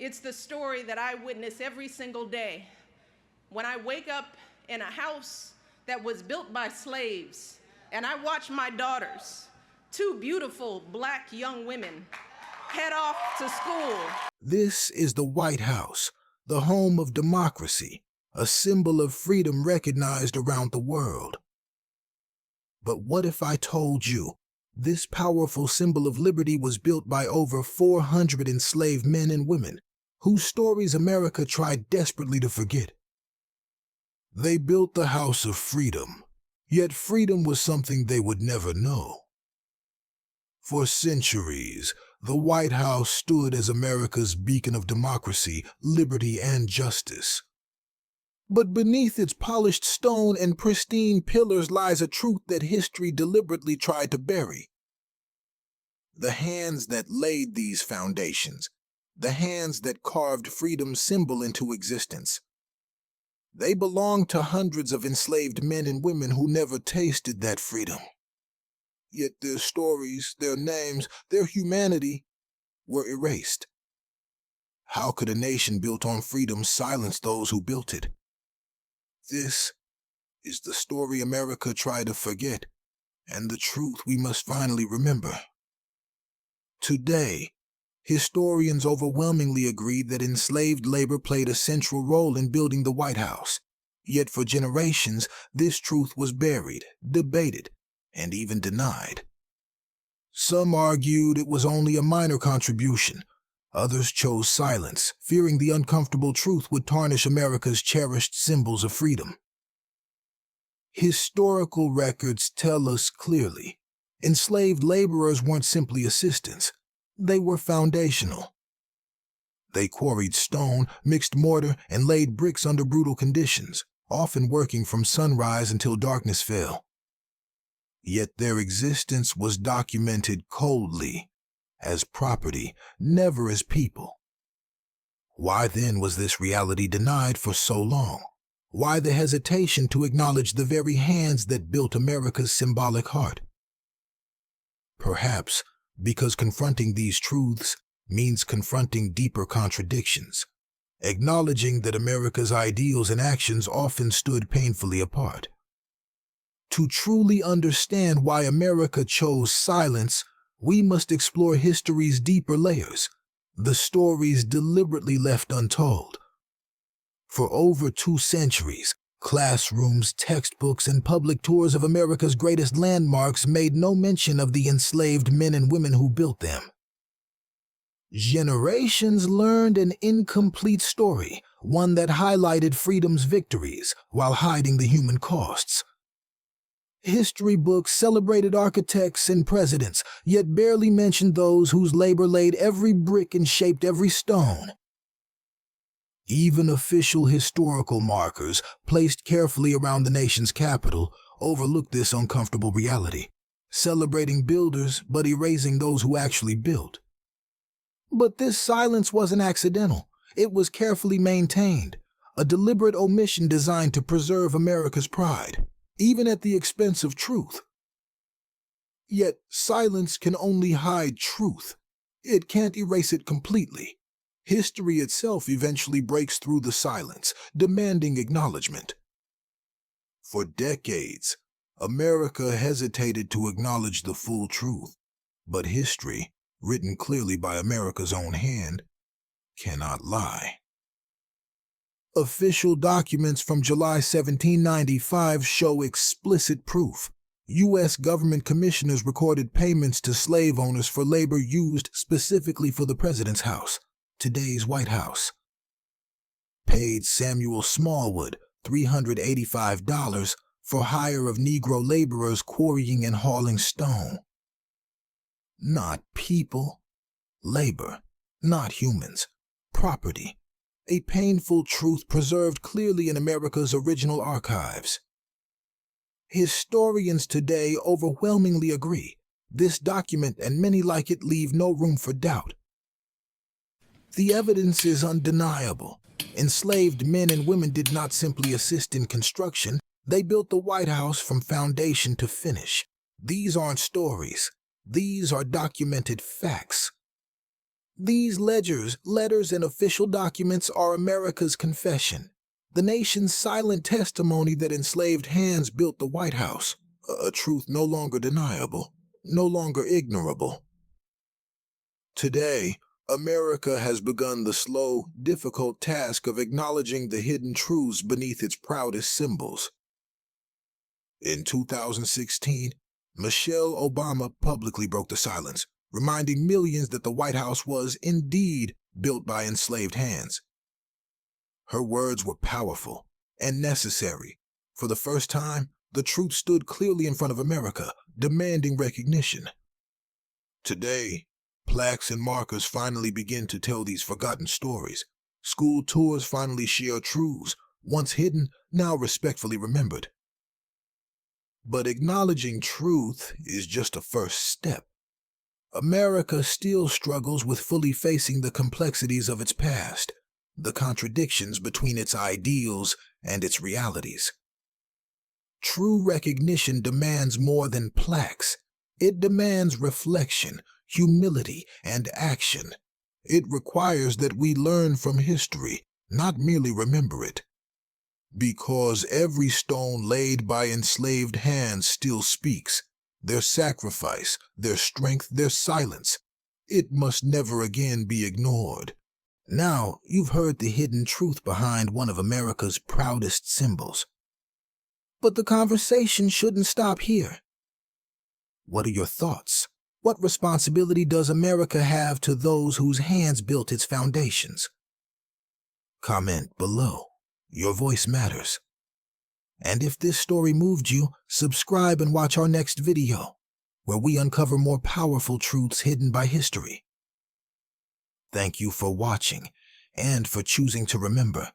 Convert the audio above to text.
It's the story that I witness every single day when I wake up in a house that was built by slaves, and I watch my daughters, two beautiful black young women, head off to school. This is the White House, the home of democracy, a symbol of freedom recognized around the world. But what if I told you this powerful symbol of liberty was built by over 400 enslaved men and women, whose stories America tried desperately to forget? They built the House of Freedom, yet freedom was something they would never know. For centuries, the White House stood as America's beacon of democracy, liberty, and justice. But beneath its polished stone and pristine pillars lies a truth that history deliberately tried to bury. The hands that laid these foundations, the hands that carved freedom's symbol into existence, they belonged to hundreds of enslaved men and women who never tasted that freedom. Yet their stories, their names, their humanity were erased. How could a nation built on freedom silence those who built it? This is the story America tried to forget, and the truth we must finally remember. Today, historians overwhelmingly agree that enslaved labor played a central role in building the White House. Yet for generations, this truth was buried, debated, and even denied. Some argued it was only a minor contribution. Others chose silence, fearing the uncomfortable truth would tarnish America's cherished symbols of freedom. Historical records tell us clearly, enslaved laborers weren't simply assistants. They were foundational. They quarried stone, mixed mortar, and laid bricks under brutal conditions, often working from sunrise until darkness fell. Yet their existence was documented coldly, as property, never as people. Why then was this reality denied for so long? Why the hesitation to acknowledge the very hands that built America's symbolic heart? Perhaps because confronting these truths means confronting deeper contradictions, acknowledging that America's ideals and actions often stood painfully apart. To truly understand why America chose silence, we must explore history's deeper layers, the stories deliberately left untold. For over 2 centuries, classrooms, textbooks, and public tours of America's greatest landmarks made no mention of the enslaved men and women who built them. Generations learned an incomplete story, one that highlighted freedom's victories while hiding the human costs. History books celebrated architects and presidents, yet barely mentioned those whose labor laid every brick and shaped every stone. Even official historical markers, placed carefully around the nation's capital, overlooked this uncomfortable reality, celebrating builders but erasing those who actually built. But this silence wasn't accidental. It was carefully maintained, a deliberate omission designed to preserve America's pride, even at the expense of truth. Yet silence can only hide truth. It can't erase it completely. History itself eventually breaks through the silence, demanding acknowledgment. For decades, America hesitated to acknowledge the full truth, but history, written clearly by America's own hand, cannot lie. Official documents from July 1795 show explicit proof. U.S. government commissioners recorded payments to slave owners for labor used specifically for the President's House, today's White House. Paid Samuel Smallwood $385 for hire of Negro laborers quarrying and hauling stone. Not people, labor, not humans, property. A painful truth preserved clearly in America's original archives. Historians today overwhelmingly agree. This document and many like it leave no room for doubt. The evidence is undeniable. Enslaved men and women did not simply assist in construction, they built the White House from foundation to finish. These aren't stories. These are documented facts. These ledgers, letters, and official documents are America's confession, the nation's silent testimony that enslaved hands built the White House, a truth no longer deniable, no longer ignorable. Today, America has begun the slow, difficult task of acknowledging the hidden truths beneath its proudest symbols. In 2016, Michelle Obama publicly broke the silence, reminding millions that the White House was indeed built by enslaved hands. Her words were powerful and necessary. For the first time, the truth stood clearly in front of America, demanding recognition. Today, plaques and markers finally begin to tell these forgotten stories. School tours finally share truths, once hidden, now respectfully remembered. But acknowledging truth is just a first step. America still struggles with fully facing the complexities of its past, the contradictions between its ideals and its realities. True recognition demands more than plaques. It demands reflection, humility, and action. It requires that we learn from history, not merely remember it. Because every stone laid by enslaved hands still speaks. Their sacrifice, their strength, their silence. It must never again be ignored. Now, you've heard the hidden truth behind one of America's proudest symbols. But the conversation shouldn't stop here. What are your thoughts? What responsibility does America have to those whose hands built its foundations? Comment below. Your voice matters. And if this story moved you, subscribe and watch our next video, where we uncover more powerful truths hidden by history. Thank you for watching and for choosing to remember.